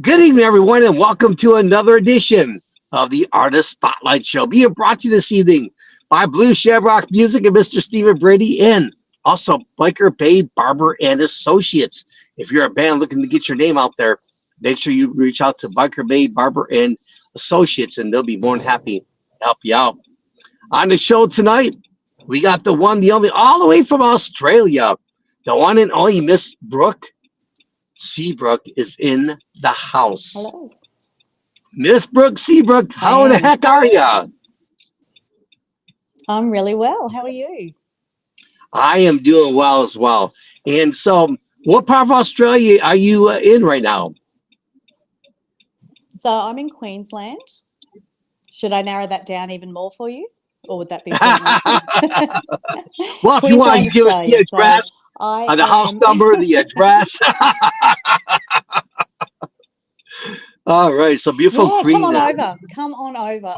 Good evening, everyone, and welcome to another edition of the Artist Spotlight Show, being brought to you this evening by Blue Shamrock Music and Mr. Stephen Brady, and also Biker Bay Barber and Associates. If you're a band looking to get your name out there, make sure you reach out to Biker Bay Barber and Associates, and they'll be more than happy to help you out. On the show tonight, we got the one, the only, all the way from Australia, the one and only Miss Brooke Seabrook is in the house. Hello. Miss Brooke Seabrook, I how the am. heck are you? I'm really well. How are you? I am doing well as well. And so, what part of Australia are you in right now? So I'm in Queensland. Should I narrow that down even more for you? Or would that be pointless? Well, if you want, Queensland, you give us the Australia. So address, I the house am. number, the address. All right, so beautiful Yeah, come Queen. on over. Come on over.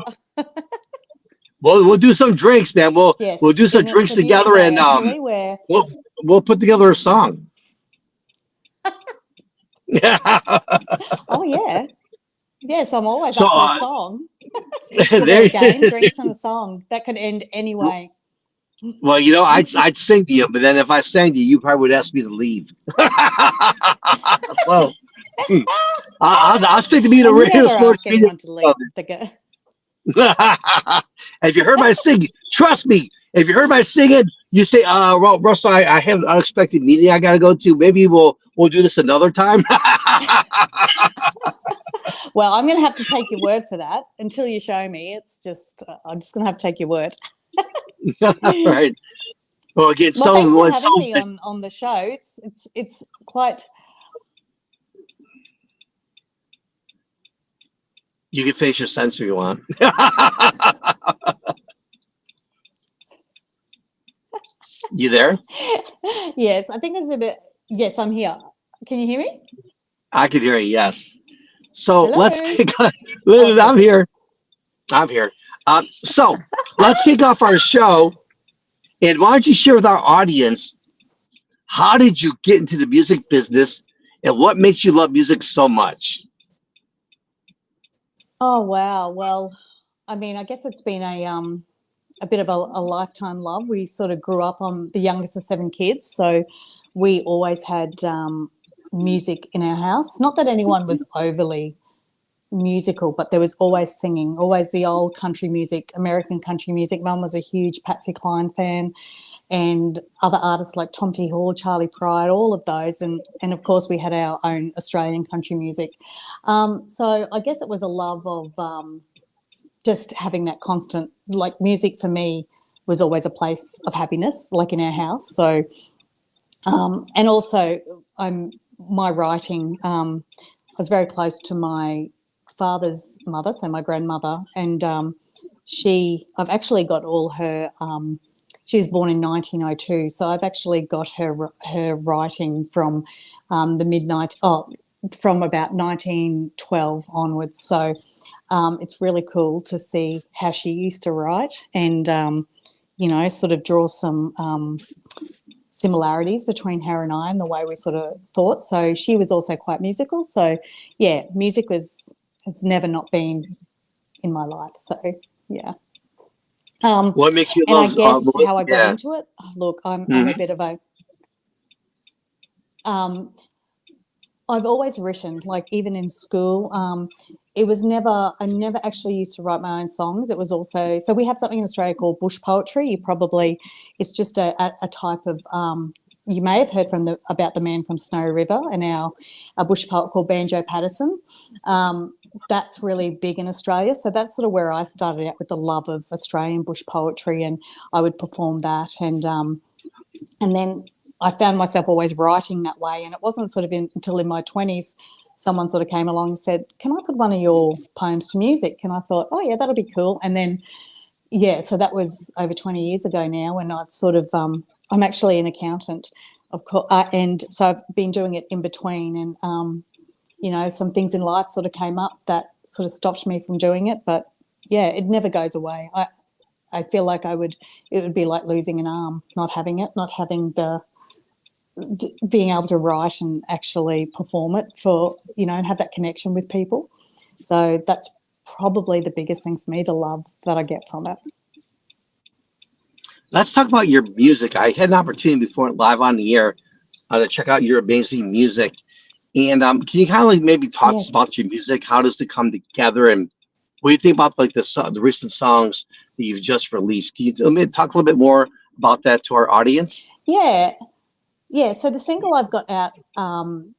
We'll do some drinks, man. We'll do Yes, some and it's drinks a beautiful together, day and actually where we'll we'll put together a song. oh yeah. Yes, I'm always So up for a song. What are we, there. a game? Drinks and a song. That could end anyway. Well, I'd sing to you, but then if I sang to you, you probably would ask me to leave. So hmm, I'll stick to being a I radio never sports ask media. anyone to leave the If you heard my singing, trust me. If you heard my singing, you say, well, Russell, I have an unexpected meeting I got to go to. Maybe we'll do this another time." Well, I'm going to have to take your word for that until you show me. It's just, I'm just going to have to take your word. Right. Well, again, Well, thanks for someone, having me on the show. It's quite. you can finish your sentence if you want. You there? Yes, I think it's a bit. Yes, I'm here. Can you hear me? I can hear you. Yes. So let's Hello. kick off. Okay, I'm good. here. I'm here. So let's kick off our show. And why don't you share with our audience, how did you get into the music business and what makes you love music so much? Oh wow. Well, I mean, I guess it's been a bit of a lifetime love. We sort of grew up on the youngest of seven kids, so we always had music in our house. Not that anyone was overly musical, but there was always singing, always the old country music, American country music. Mum was a huge Patsy Cline fan, and other artists like Tom T. Hall, Charlie Pride, all of those, and of course we had our own Australian country music. So I guess it was a love of just having that constant, like music for me was always a place of happiness, like in our house. So and also my writing. I was very close to my father's mother, so my grandmother, and I've actually got all her. She was born in 1902, so I've actually got her writing from the from about 1912 onwards. So it's really cool to see how she used to write, and sort of draw some similarities between her and I and the way we sort of thought. So she was also quite musical. So yeah, music has never not been in my life. So yeah. What makes you And I love? guess how I got Yeah. into it. Look, I'm a Mhm. bit of a. Um, I've always written, like even in school. It was never. I never actually used to write my own songs. It was also so we have something in Australia called bush poetry. It's just a type of. You may have heard about the man from Snow River and a bush poet called Banjo Patterson. That's really big in Australia. So that's sort of where I started out with the love of Australian bush poetry, and I would perform that, and then I found myself always writing that way. And it wasn't sort of until in my 20s, someone sort of came along and said, "Can I put one of your poems to music?" And I thought, "Oh yeah, that'll be cool." And then yeah, so that was over 20 years ago now, and I've sort of I'm actually an accountant, of course, and so I've been doing it in between, and some things in life sort of came up that sort of stopped me from doing it, but yeah, it never goes away. I feel like it would be like losing an arm, not having it, not having being able to write and actually perform it for, and have that connection with people. So that's probably the biggest thing for me, the love that I get from it. Let's talk about your music. I had an opportunity before live on the air to check out your amazing music. And can you kind of like maybe talk to us Yes. about your music? How does it come together? And what do you think about like the recent songs that you've just released? Can you let me talk a little bit more about that to our audience? Yeah. Yeah. So the single I've got out,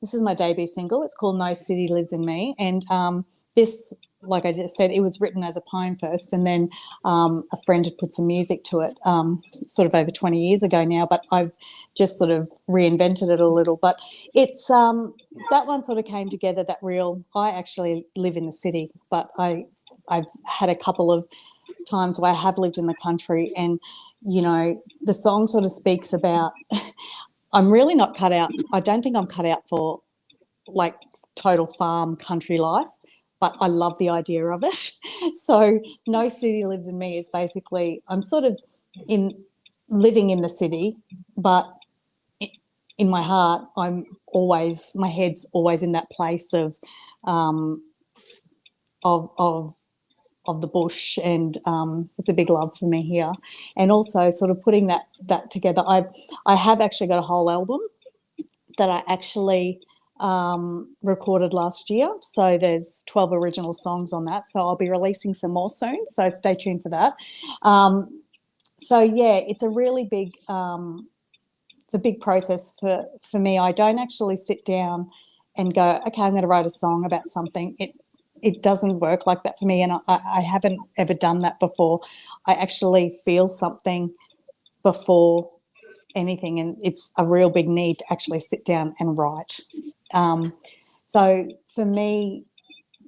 this is my debut single. It's called No City Lives in Me. And this, like I just said, it was written as a poem first, and then a friend had put some music to it sort of over 20 years ago now, but I've just sort of reinvented it a little. But it's that one sort of came together, that real, I actually live in the city, but I've had a couple of times where I have lived in the country, and the song sort of speaks about I'm really not cut out. I don't think I'm cut out for like total farm country life, but I love the idea of it. So No City Lives in Me is basically I'm sort of in living in the city, but in my heart, my head's always in that place um, of of the bush, and it's a big love for me here. And also, sort of putting that together, I have actually got a whole album that I actually recorded last year. So there's 12 original songs on that. So I'll be releasing some more soon. So stay tuned for that. So yeah, it's a really big it's a big process for me. I don't actually sit down and go, okay, I'm going to write a song about something. It doesn't work like that for me, and I haven't ever done that before. I actually feel something before anything, and it's a real big need to actually sit down and write. So for me,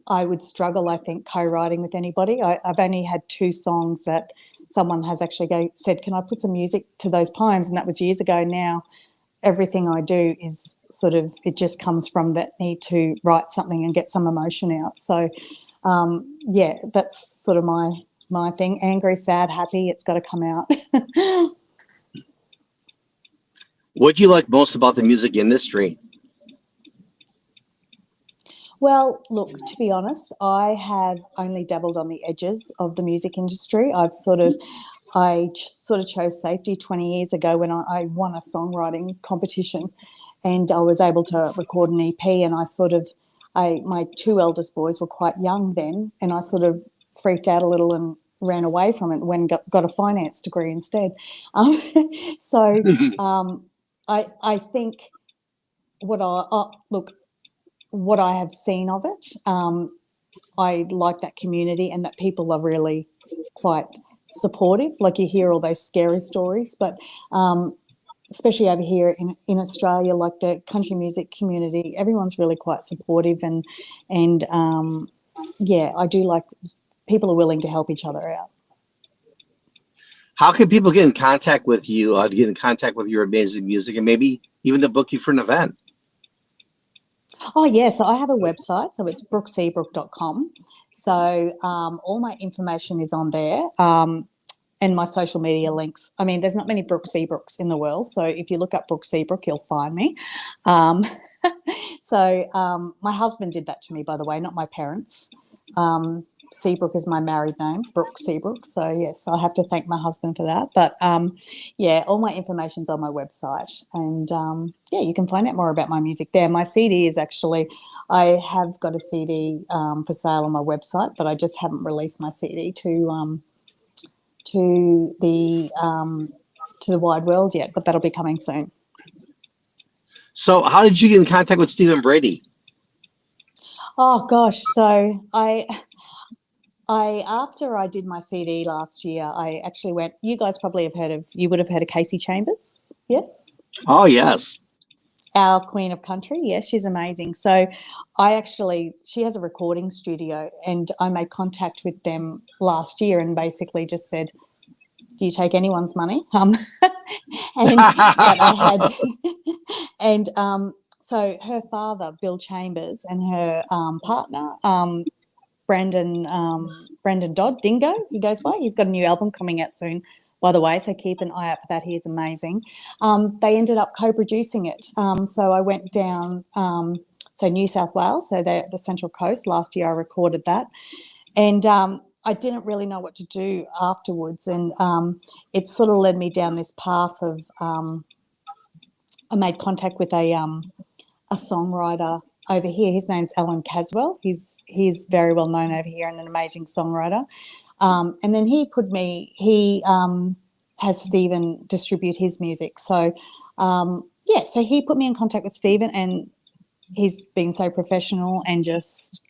I would struggle, I think, co-writing with anybody. I've only had 2 songs that someone has actually said, can I put some music to those poems? And that was years ago now. Everything I do is sort of, it just comes from that need to write something and get some emotion out. So yeah, that's sort of my thing. Angry, sad, happy, it's got to come out. What do you like most about the music industry? Well, look, to be honest, I have only dabbled on the edges of the music industry. I sort of chose safety 20 years ago when I won a songwriting competition, and I was able to record an EP. And my 2 eldest boys were quite young then, and I sort of freaked out a little and ran away from it when got a finance degree instead. Um, so I think look, what I have seen of it, I like that community and that people are really quite supportive. Like you hear all those scary stories, but especially over here in Australia, like the country music community, everyone's really quite supportive, and yeah, I do like people are willing to help each other out. How can people get in contact with you, to get in contact with your amazing music, and maybe even to book you for an event? Oh, yeah. So I have a website. So it's brookseabrook.com. So all my information is on there, and my social media links. I mean, there's not many Brooke Seabrooks in the world. So if you look up Brooke Seabrook, you'll find me. Um, my husband did that to me, by the way, not my parents. Seabrook is my married name, Brooke Seabrook. So yes, I have to thank my husband for that. But yeah, all my information's on my website, and yeah, you can find out more about my music there. My CD is actually, I have got a CD for sale on my website, but I just haven't released my CD to the wide world yet. But that'll be coming soon. So, how did you get in contact with Stephen Brady? Oh gosh, so I after I did my CD last year, I actually went. You guys probably you would have heard of Casey Chambers, yes? Oh, yes. Our Queen of Country, yes, she's amazing. So she has a recording studio, and I made contact with them last year and basically just said, do you take anyone's money? And but I had, and so her father, Bill Chambers, and her partner, Brandon Dodd, Dingo, he goes by. He's got a new album coming out soon, by the way, so keep an eye out for that. He is amazing. They ended up co-producing it. So I went down, so New South Wales, so they're the Central Coast. Last year I recorded that. And I didn't really know what to do afterwards. And it sort of led me down this path of, I made contact with a songwriter over here. His name's Alan Caswell. He's very well known over here and an amazing songwriter. And then he has Stephen distribute his music. So, so he put me in contact with Stephen, and he's been so professional and just,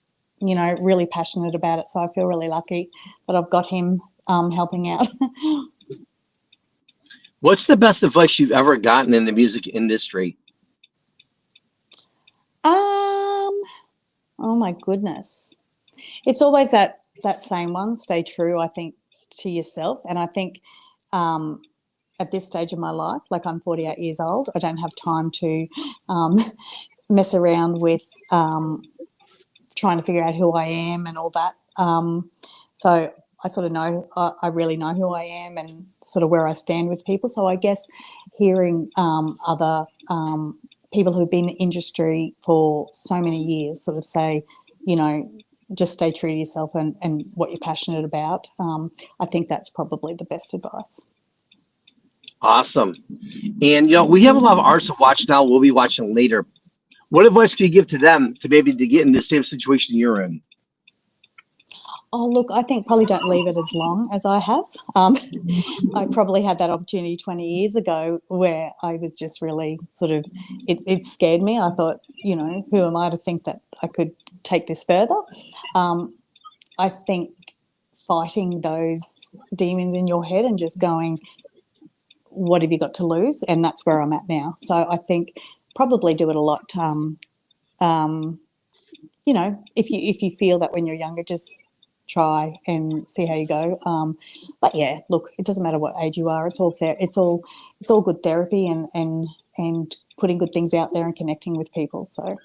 really passionate about it. So I feel really lucky that I've got him helping out. What's the best advice you've ever gotten in the music industry? Oh my goodness. It's always that same one, stay true, I think, to yourself. And I think at this stage of my life, like I'm 48 years old, I don't have time to mess around with trying to figure out who I am and all that. So I sort of know, I really know who I am and sort of where I stand with people. So I guess hearing other people who've been in the industry for so many years sort of say, just stay true to yourself and what you're passionate about. I think that's probably the best advice. Awesome. And, we have a lot of artists to watch now. We'll be watching later. What advice can you give to them to get in the same situation you're in? Oh, look, I think probably don't leave it as long as I have. I probably had that opportunity 20 years ago where I was just really sort of, it scared me. I thought, who am I to think that I could take this further? I think fighting those demons in your head and just going, what have you got to lose? And that's where I'm at now. So I think probably do it a lot. If you feel that when you're younger, just try and see how you go. But yeah, look, it doesn't matter what age you are. It's all fair. It's all good therapy and putting good things out there and connecting with people. So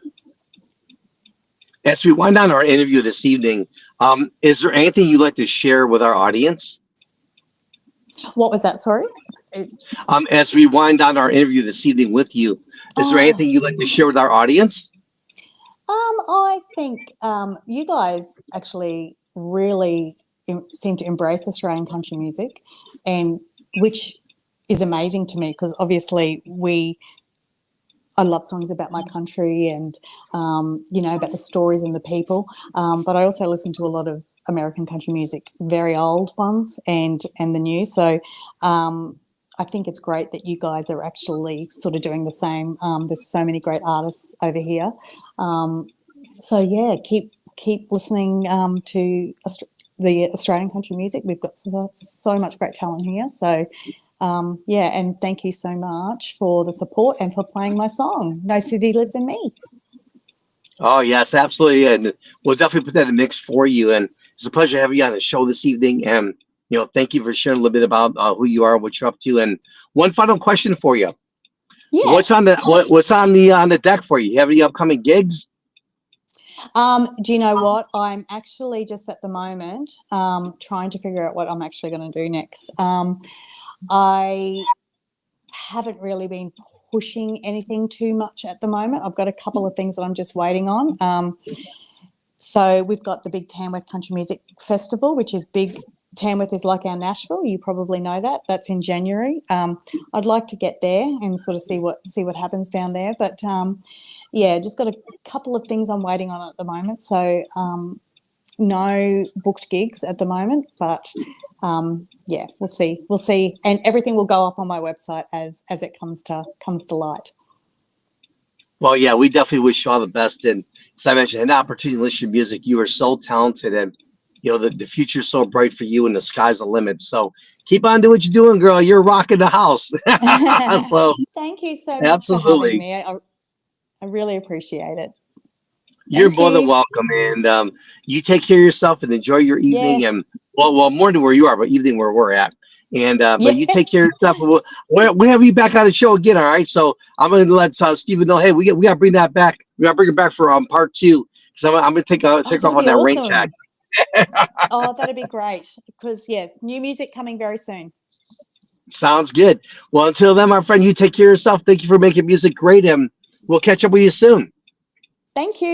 as we wind down our interview this evening, is there anything you'd like to share with our audience? What was that? Sorry. As we wind down our interview this evening with you, is there anything you'd like to share with our audience? I think you guys actually really seem to embrace Australian country music, and which is amazing to me because obviously I love songs about my country and about the stories and the people, but I also listen to a lot of American country music, very old ones and the new. So I think it's great that you guys are actually sort of doing the same. There's so many great artists over here. So yeah, keep listening to the Australian country music. We've got so much great talent here. So and thank you so much for the support and for playing my song, No City Lives in Me. Oh, yes, absolutely. And we'll definitely put that in the mix for you. And it's a pleasure having you on the show this evening. And, thank you for sharing a little bit about who you are, what you're up to. And one final question for you. Yeah. What's on the deck for you? You have any upcoming gigs? Do you know what? I'm actually just at the moment trying to figure out what I'm actually going to do next. I haven't really been pushing anything too much at the moment. I've got a couple of things that I'm just waiting on. So we've got the big Tamworth Country Music Festival, which is big. Tamworth is like our Nashville. You probably know that. That's in January. I'd like to get there and sort of see what happens down there. But just got a couple of things I'm waiting on at the moment. So no booked gigs at the moment, but we'll see, and everything will go up on my website as it comes to light. Well, yeah, we definitely wish you all the best. And as I mentioned, an opportunity to listen to music. You are so talented, and the future's so bright for you, and the sky's the limit. So keep on doing what you're doing, girl. You're rocking the house. So thank you so much absolutely. for having me. I really appreciate it. You're more than welcome, and you take care of yourself and enjoy your evening. Yeah. And well, morning where you are, but evening where we're at. And but you take care of yourself. And we'll have you back on the show again. All right. So I'm going to let Stephen know. Hey, we got to bring that back. We got to bring it back for part 2 because I'm going to take off on that rain check. Oh, that'd be great because yes, new music coming very soon. Sounds good. Well, until then, my friend, you take care of yourself. Thank you for making music great, and we'll catch up with you soon. Thank you.